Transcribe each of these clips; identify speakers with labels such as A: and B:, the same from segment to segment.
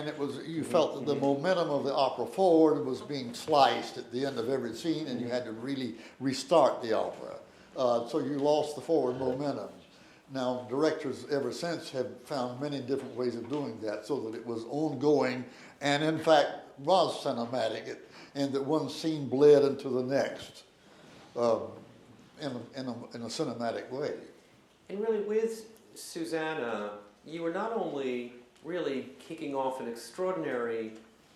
A: And it was, you felt that the momentum of the opera forward was being sliced at the end of every scene, and you had to really restart the opera. So you lost the forward momentum. Now, directors ever since have found many different ways of doing that so that it was ongoing and, in fact, was cinematic, and that one scene bled into the next in a cinematic way.
B: And really, with Susanna, you were not only really kicking off an extraordinary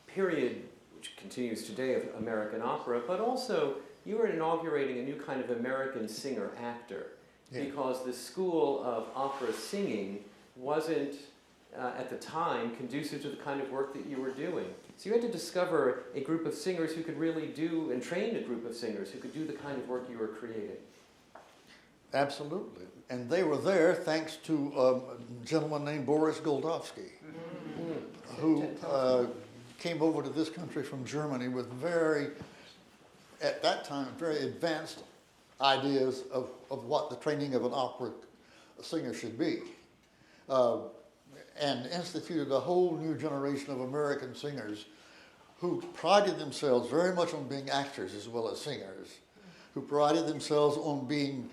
B: period, which continues today, of American opera, but also you were inaugurating a new kind of American singer-actor, because the school of opera singing wasn't, at the time, conducive to the kind of work that you were doing. So you had to discover a group of singers who could really do, and train a group of singers who could do the kind of work you were creating.
A: Absolutely. And they were there thanks to a gentleman named Boris Goldovsky, who came over to this country from Germany with at that time, very advanced ideas of what the training of an opera singer should be. And instituted a whole new generation of American singers who prided themselves very much on being actors as well as singers, who prided themselves on being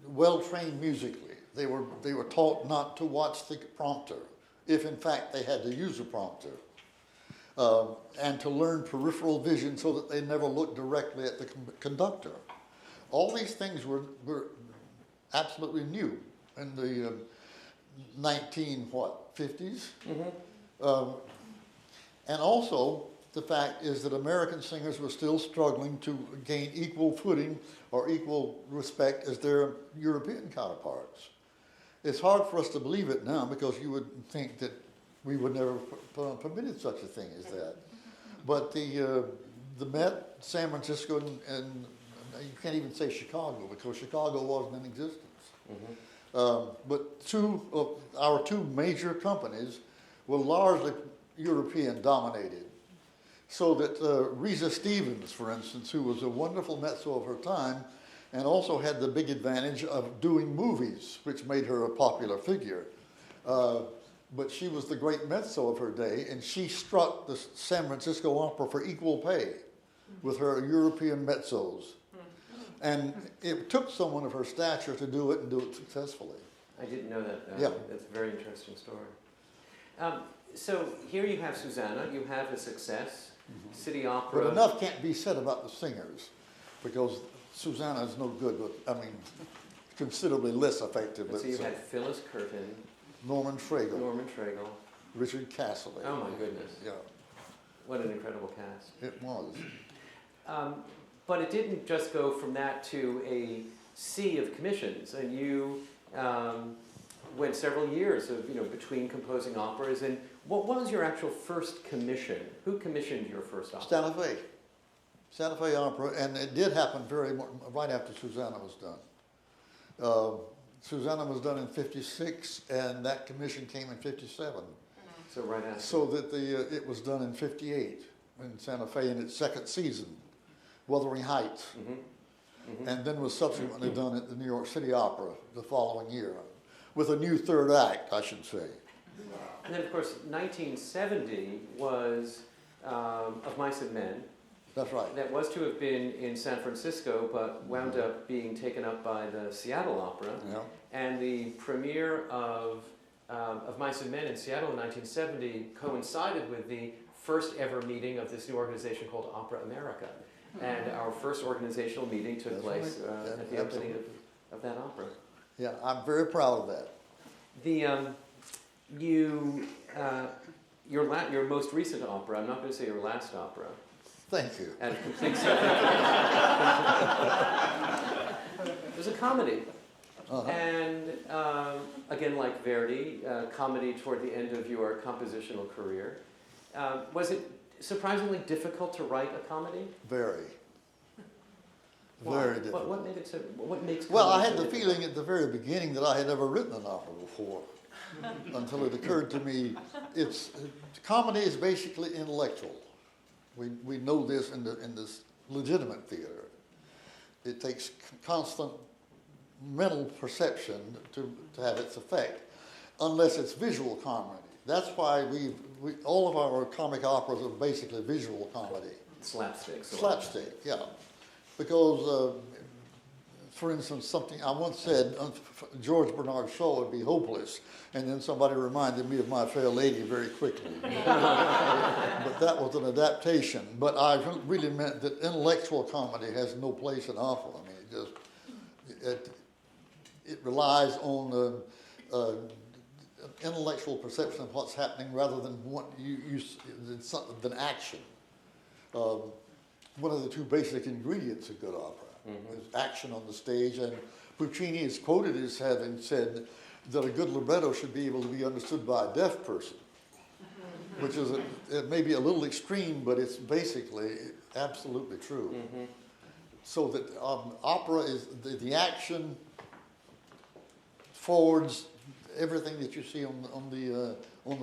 A: well-trained musically. They were taught not to watch the prompter, if in fact they had to use a prompter, and to learn peripheral vision so that they never looked directly at the conductor. All these things were absolutely new in the 50s. And also, the fact is that American singers were still struggling to gain equal footing or equal respect as their European counterparts. It's hard for us to believe it now because you would think that we would never permitted such a thing as that. But the Met, San Francisco, and you can't even say Chicago because Chicago wasn't in existence. But our two major companies were largely European dominated. So that Risa Stevens, for instance, who was a wonderful mezzo of her time and also had the big advantage of doing movies, which made her a popular figure. But she was the great mezzo of her day, and she struck the San Francisco Opera for equal pay with her European mezzos. And it took someone of her stature to do it and do it successfully.
B: I didn't know that.
A: Yeah.
B: That's a very interesting story. So here you have Susanna, you have a success, City Opera.
A: But enough can't be said about the singers, because Susanna is no good, considerably less effective.
B: So you had Phyllis Curtin,
A: Norman Schlegel, Richard Castley.
B: Oh my goodness.
A: Yeah.
B: What an incredible cast.
A: It was.
B: But it didn't just go from that to a sea of commissions, and you went several years of, between composing operas. And what was your actual first commission? Who commissioned your first opera?
A: Santa Fe Opera, and it did happen right after Susanna was done. Susanna was done in '56, and that commission came in '57.
B: So right after.
A: So that it was done in '58 in Santa Fe in its second season, Wuthering Heights, and then was subsequently done at the New York City Opera the following year, with a new third act, I should say.
B: And then, of course, 1970 was Of Mice and Men.
A: That's right.
B: That was to have been in San Francisco, but wound up being taken up by the Seattle Opera.
A: Yeah.
B: And the premiere of Mice and Men in Seattle in 1970 coincided with the first ever meeting of this new organization called Opera America. And our first organizational meeting took place at the opening of that opera.
A: Yeah, I'm very proud of that.
B: Your most recent opera, I'm not going to say your last opera.
A: Thank you.
B: At a complete It was a comedy. And again, like Verdi, comedy toward the end of your compositional career. Was it surprisingly difficult to write a comedy?
A: Very.
B: Why?
A: Very difficult.
B: What made it so? What makes?
A: Well, I
B: comedy
A: had
B: so
A: the
B: difficult?
A: feeling at the very beginning that I had never written an opera before, until it occurred to me, comedy is basically intellectual. We know this in this legitimate theater. It takes constant mental perception to have its effect, unless it's visual comedy. That's why we've all of our comic operas are basically visual comedy.
B: Slapstick.
A: Slapstick, yeah. Because, for instance, something I once said, George Bernard Shaw would be hopeless, and then somebody reminded me of My Fair Lady very quickly. But that was an adaptation. But I really meant that intellectual comedy has no place in opera. I mean, it relies on intellectual perception of what's happening rather than than action. One of the two basic ingredients of good opera is action on the stage, and Puccini is quoted as having said that a good libretto should be able to be understood by a deaf person, which is it may be a little extreme, but it's basically absolutely true. So that opera is the action forwards everything that you see on the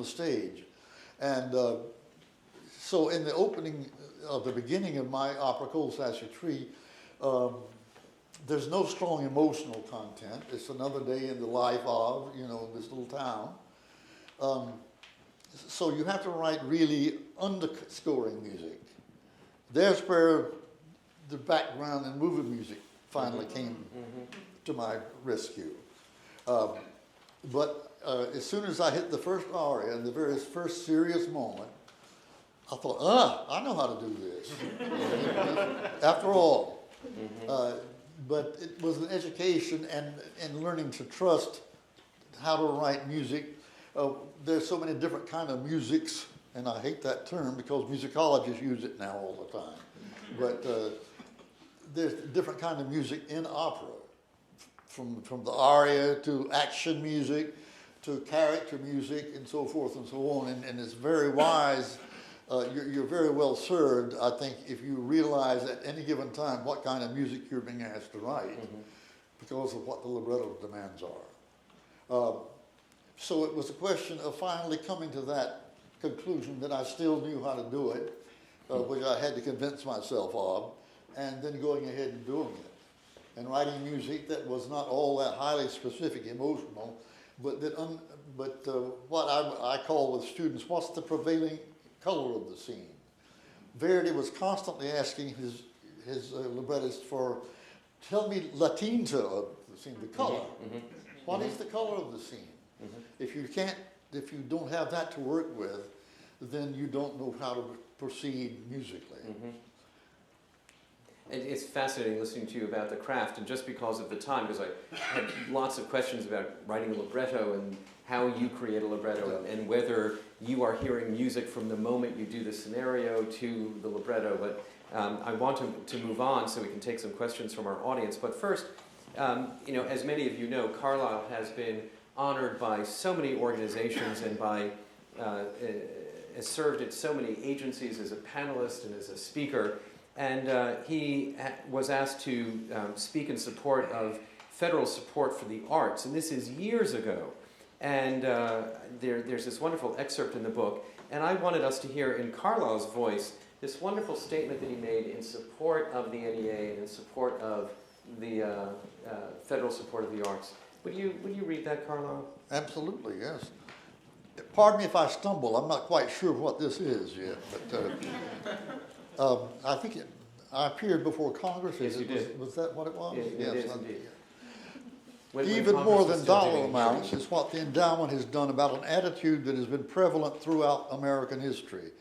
A: stage, and so in the opening of the beginning of my opera called Sassy Tree, there's no strong emotional content. It's another day in the life of, this little town. So you have to write really underscoring music. There's where the background and movie music finally came to my rescue. But as soon as I hit the first aria and the very first serious moment, I thought, I know how to do this. After all. But it was an education and learning to trust how to write music. There's so many different kind of musics, and I hate that term because musicologists use it now all the time. But there's different kind of music in opera, from the aria to action music to character music and so forth and so on. And it's very wise. You're very well served, I think, if you realize at any given time what kind of music you're being asked to write because of what the libretto demands are. So it was a question of finally coming to that conclusion that I still knew how to do it, which I had to convince myself of, and then going ahead and doing it. And writing music that was not all that highly specific, emotional, but what I call with students, what's the prevailing color of the scene? Verdi was constantly asking his librettist for, tell me la tinta of the scene, the color. What is the color of the scene? If you don't have that to work with, then you don't know how to proceed musically.
B: It's fascinating listening to you about the craft, and just because of the time, because I had lots of questions about writing a libretto and how you create a libretto, and whether you are hearing music from the moment you do the scenario to the libretto. But I want to move on so we can take some questions from our audience. But first, as many of you know, Carlisle has been honored by so many organizations and has served at so many agencies as a panelist and as a speaker. And he was asked to speak in support of federal support for the arts, and this is years ago. And there's this wonderful excerpt in the book, and I wanted us to hear in Carlisle's voice this wonderful statement that he made in support of the NEA and in support of the federal support of the arts. Would you read that, Carlisle?
A: Absolutely, yes. Pardon me if I stumble. I'm not quite sure what this is yet, but I think I appeared before Congress.
B: Yes, you did.
A: Was that what it was?
B: Yes, it is indeed.
A: Even more than dollar amounts is what the endowment has done about an attitude that has been prevalent throughout American history.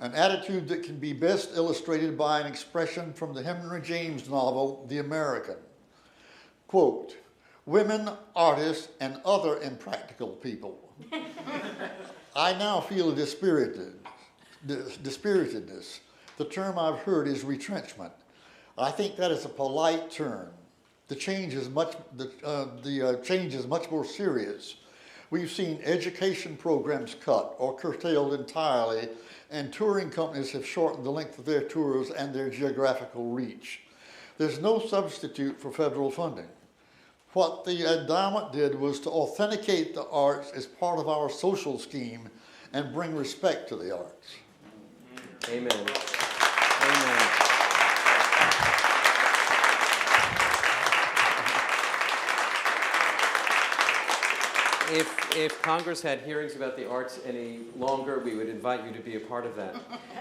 A: An attitude that can be best illustrated by an expression from the Henry James novel, The American. Quote, women, artists, and other impractical people. I now feel a dispiritedness. The term I've heard is retrenchment. I think that is a polite term. The change is much more serious. We've seen education programs cut or curtailed entirely, and touring companies have shortened the length of their tours and their geographical reach. There's no substitute for federal funding. What the endowment did was to authenticate the arts as part of our social scheme and bring respect to the arts.
B: Amen. Amen. if Congress had hearings about the arts any longer, we would invite you to be a part of that.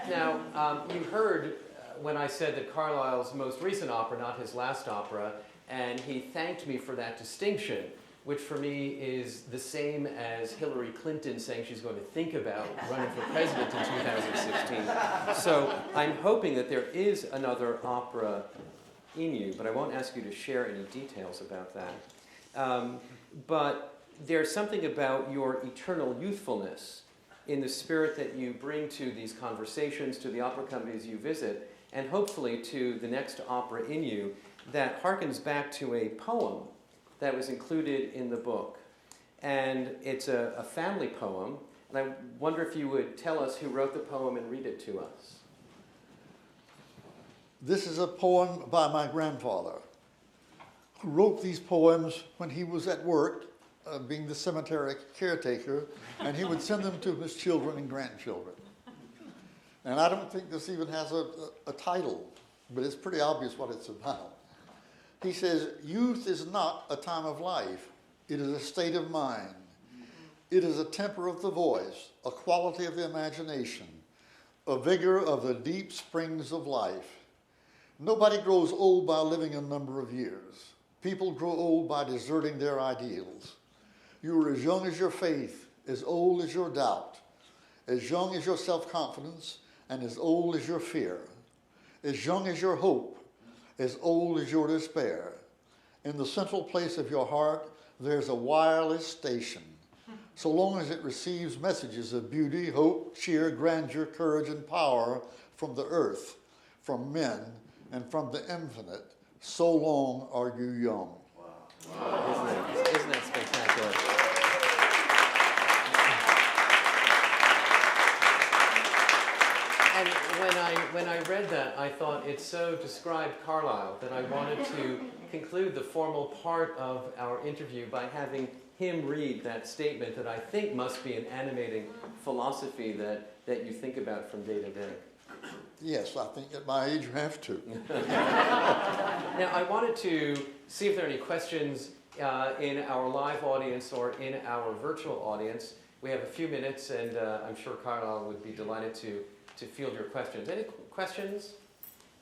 B: Now, you heard when I said that Carlisle's most recent opera, not his last opera, and he thanked me for that distinction, which for me is the same as Hillary Clinton saying she's going to think about running for president in 2016. So I'm hoping that there is another opera in you, but I won't ask you to share any details about that. But there's something about your eternal youthfulness in the spirit that you bring to these conversations, to the opera companies you visit, and hopefully to the next opera in you that harkens back to a poem that was included in the book. And it's a family poem, and I wonder if you would tell us who wrote the poem and read it to us.
A: This is a poem by my grandfather, who wrote these poems when he was at work, being the cemetery caretaker, and he would send them to his children and grandchildren. And I don't think this even has a title, but it's pretty obvious what it's about. He says, "Youth is not a time of life. It is a state of mind. It is a temper of the voice, a quality of the imagination, a vigor of the deep springs of life. Nobody grows old by living a number of years. People grow old by deserting their ideals. You are as young as your faith, as old as your doubt, as young as your self-confidence, and as old as your fear, as young as your hope, as old as your despair. In the central place of your heart, there's a wireless station. So long as it receives messages of beauty, hope, cheer, grandeur, courage, and power from the earth, from men, and from the infinite, so long are you young."
B: Wow. Isn't that spectacular? And when I read that, I thought it so described Carlisle that I wanted to conclude the formal part of our interview by having him read that statement that I think must be an animating philosophy that you think about from day to day.
A: Yes, I think at my age you have to.
B: Now, I wanted to see if there are any questions in our live audience or in our virtual audience. We have a few minutes, and I'm sure Carlisle would be delighted to field your questions. Any questions?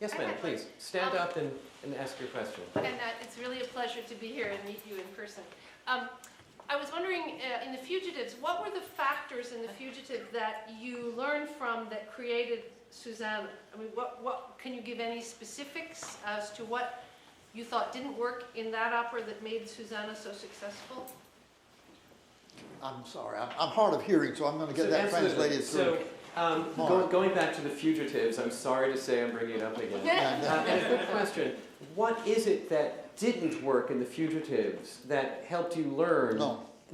B: Yes, ma'am, please. Stand up and ask your question.
C: And it's really a pleasure to be here and meet you in person. I was wondering, in The Fugitives, what were the factors in The Fugitive that you learned from that created Susanna? I mean, what can you give any specifics as to what you thought didn't work in that opera that made Susanna so successful?
A: I'm sorry, I'm hard of hearing, so I'm going to get that translated through.
B: So, going back to The Fugitives, I'm sorry to say I'm bringing it up again. And a quick question. What is it that didn't work in The Fugitives that helped you learn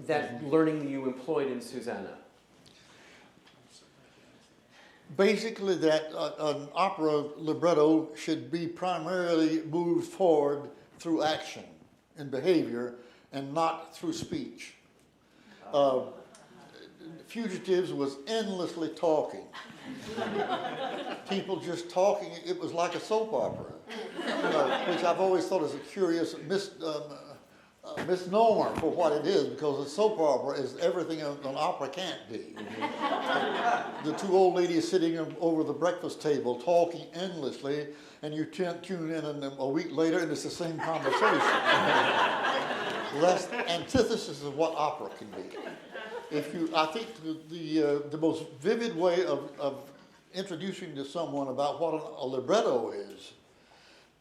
B: that learning that you employed in Susanna?
A: Basically that an opera libretto should be primarily moved forward through action and behavior and not through speech. Fugitives was endlessly talking. People just talking. It was like a soap opera, which I've always thought is a curious misnomer for what it is, because a soap opera is everything an opera can't be. The two old ladies sitting over the breakfast table talking endlessly, and you tune in and a week later and it's the same conversation. That's the antithesis of what opera can be. I think the most vivid way of introducing to someone about what a libretto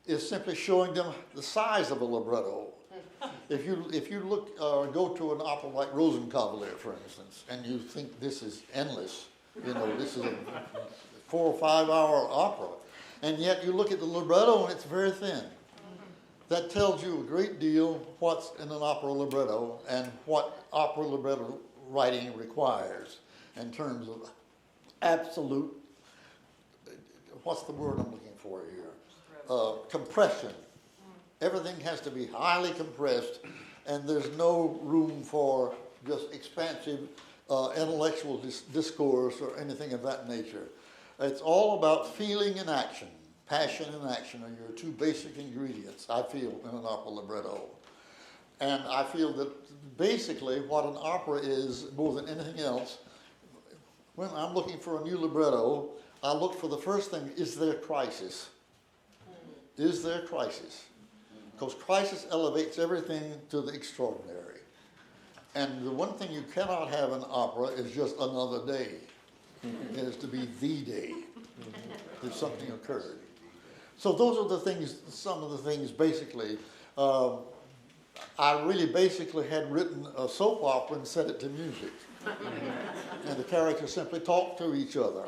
A: is simply showing them the size of a libretto. If you look or go to an opera like Rosenkavalier, for instance, and you think this is endless, this is a 4 or 5 hour opera, and yet you look at the libretto and it's very thin. That tells you a great deal what's in an opera libretto and what opera libretto writing requires in terms of absolute, what's the word I'm looking for here? Compression. Everything has to be highly compressed, and there's no room for just expansive intellectual discourse or anything of that nature. It's all about feeling and action. Passion and action are your two basic ingredients, I feel, in an opera libretto. And I feel that basically what an opera is, more than anything else, when I'm looking for a new libretto, I look for the first thing, is there crisis? Is there crisis? Because crisis elevates everything to the extraordinary. And the one thing you cannot have in opera is just another day. It is to be the day if something occurred. So those are the things, some of the things basically. I really basically had written a soap opera and set it to music. And the characters simply talk to each other.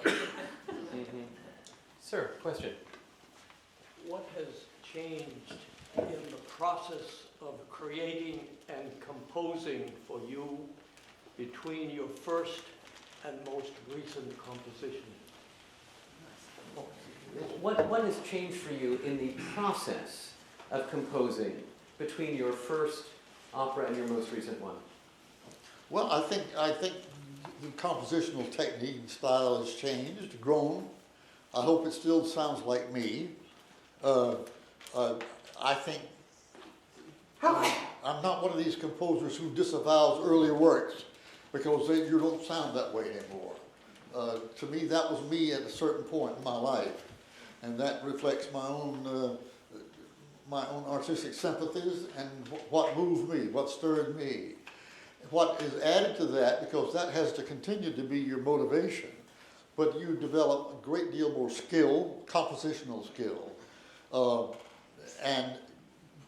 B: Sir, question.
D: What has changed in the process of creating and composing for you between your first and most recent composition?
B: What has changed for you in the process of composing between your first opera and your most recent one?
A: Well, I think the compositional technique and style has changed, grown. I hope it still sounds like me. I think I'm not one of these composers who disavows earlier works because you don't sound that way anymore. To me, that was me at a certain point in my life, and that reflects my own artistic sympathies and what moved me, what stirred me. What is added to that, because that has to continue to be your motivation, but you develop a great deal more skill, compositional skill, and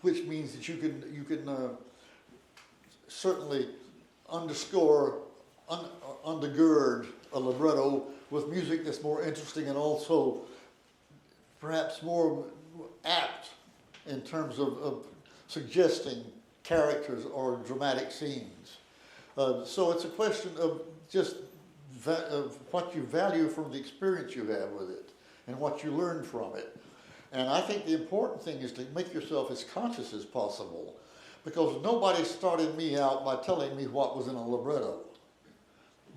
A: which means that you can certainly undergird a libretto with music that's more interesting and also perhaps more apt in terms of suggesting characters or dramatic scenes. So it's a question of just of what you value from the experience you have with it and what you learn from it. And I think the important thing is to make yourself as conscious as possible, because nobody started me out by telling me what was in a libretto.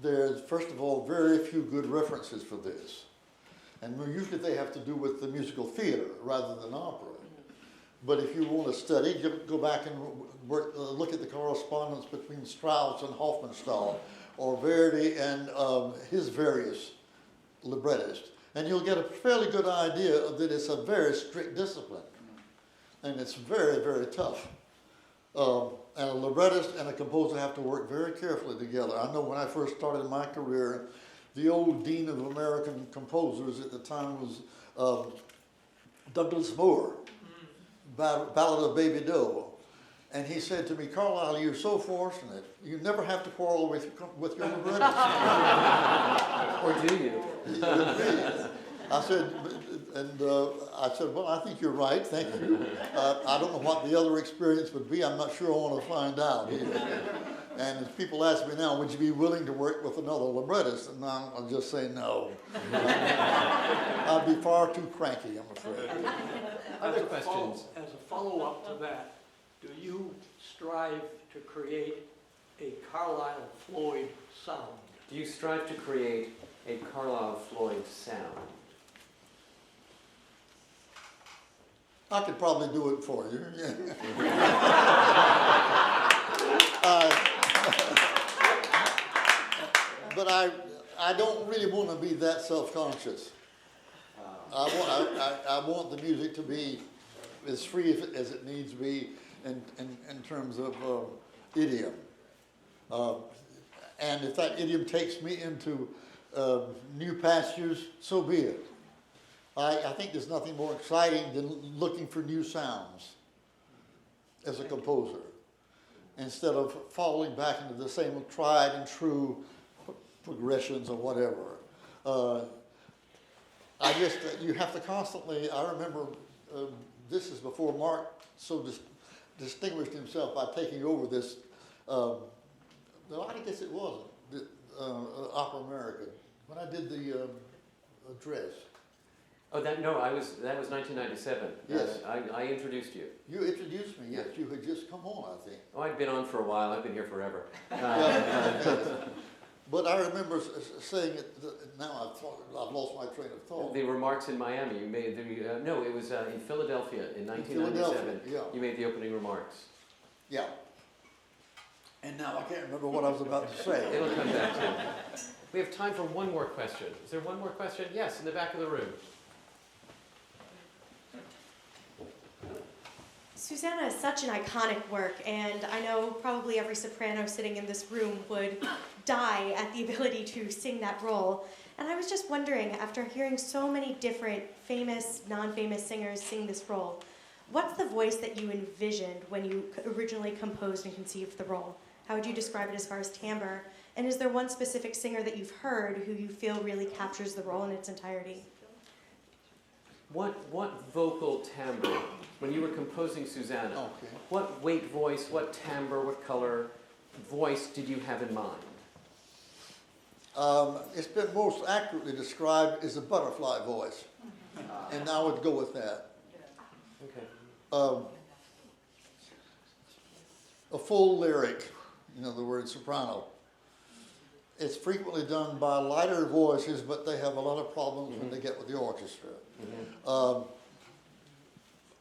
A: There's, first of all, very few good references for this. And usually they have to do with the musical theater rather than opera. But if you want to study, go back and look at the correspondence between Strauss and Hofmannsthal, or Verdi and his various librettists, and you'll get a fairly good idea that it's a very strict discipline, and it's very, very tough. And a librettist and a composer have to work very carefully together. I know when I first started my career, the old dean of American composers at the time was Douglas Moore, Ballad of Baby Doe. And he said to me, "Carlisle, you're so fortunate. You never have to quarrel with your librettist."
B: Or do you?
A: I said, well, I think you're right, thank you. I don't know what the other experience would be. I'm not sure I want to find out either. And if people ask me now, would you be willing to work with another librettist? And I'll just say no. I'd be far too cranky, I'm afraid.
B: Other questions?
D: As a follow-up to that, do you strive to create a Carlisle Floyd sound?
B: Do you strive to create a Carlisle Floyd sound?
A: I could probably do it for you. But I don't really want to be that self-conscious. I want the music to be as free as it needs to be in terms of idiom. And if that idiom takes me into new pastures, so be it. I think there's nothing more exciting than looking for new sounds as a composer, instead of falling back into the same tried and true progressions or whatever. You have to constantly, I remember, this is before Mark so distinguished himself by taking over this, I guess it wasn't, Opera America, when I did the address.
B: Oh, that was 1997.
A: Yes.
B: I introduced you.
A: You introduced me, yes. You had just come on, I think.
B: Oh, I'd been on for a while. I've been here forever.
A: But I remember saying it, now I've lost my train of thought.
B: The remarks in Miami, you made, no, it was in Philadelphia in 1997.
A: Yeah.
B: You made the opening remarks.
A: Yeah. And now I can't remember what I was about to say.
B: It'll come back to you. We have time for one more question. Is there one more question? Yes, in the back of the room.
E: Susanna is such an iconic work, and I know probably every soprano sitting in this room would die at the ability to sing that role. And I was just wondering, after hearing so many different famous, non-famous singers sing this role, what's the voice that you envisioned when you originally composed and conceived the role? How would you describe it as far as timbre? And is there one specific singer that you've heard who you feel really captures the role in its entirety?
B: What vocal timbre, when you were composing Susanna,
A: Okay.
B: what weight voice, what timbre, what color voice did you have in mind?
A: It's been most accurately described as a butterfly voice, and I would go with that.
B: Okay.
A: A full lyric, in other words, soprano. It's frequently done by lighter voices, but they have a lot of problems when they get with the orchestra.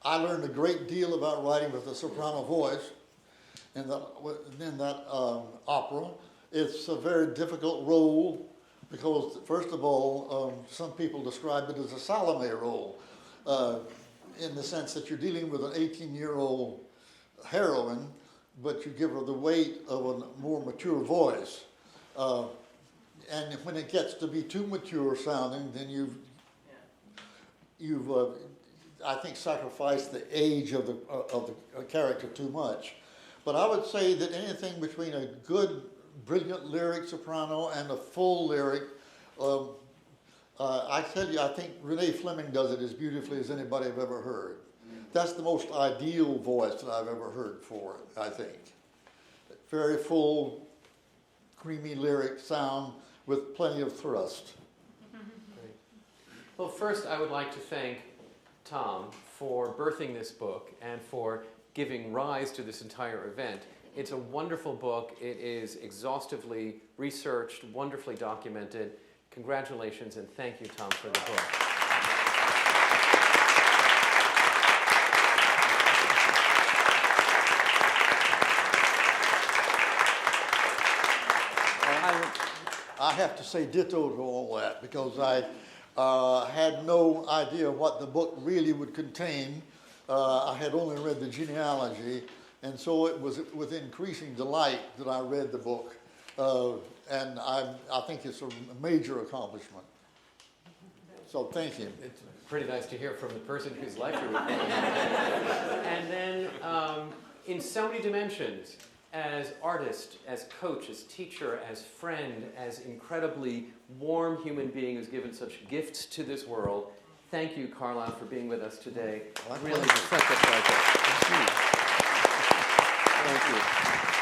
A: I learned a great deal about writing with a soprano voice in that opera. It's a very difficult role because, first of all, some people describe it as a Salome role, in the sense that you're dealing with an 18-year-old heroine, but you give her the weight of a more mature voice. And when it gets to be too mature sounding, then you've I think, sacrificed the age of the character too much. But I would say that anything between a good, brilliant lyric soprano and a full lyric, I tell you, I think Renee Fleming does it as beautifully as anybody I've ever heard. That's the most ideal voice that I've ever heard for it, I think. Very full, creamy lyric sound with plenty of thrust.
B: Great. Well, first I would like to thank Tom for birthing this book and for giving rise to this entire event. It's a wonderful book. It is exhaustively researched, wonderfully documented. Congratulations and thank you, Tom, for the book.
A: I have to say ditto to all that because I had no idea what the book really would contain. I had only read the genealogy, and so it was with increasing delight that I read the book. And I think it's a major accomplishment. So thank you.
B: It's pretty nice to hear from the person whose life you're recording. And then, in so many dimensions, as artist, as coach, as teacher, as friend, as incredibly warm human being who's given such gifts to this world, thank you, Carlisle, for being with us today.
A: My
B: Really
A: pleasure.
B: such a pleasure.
A: Thank you.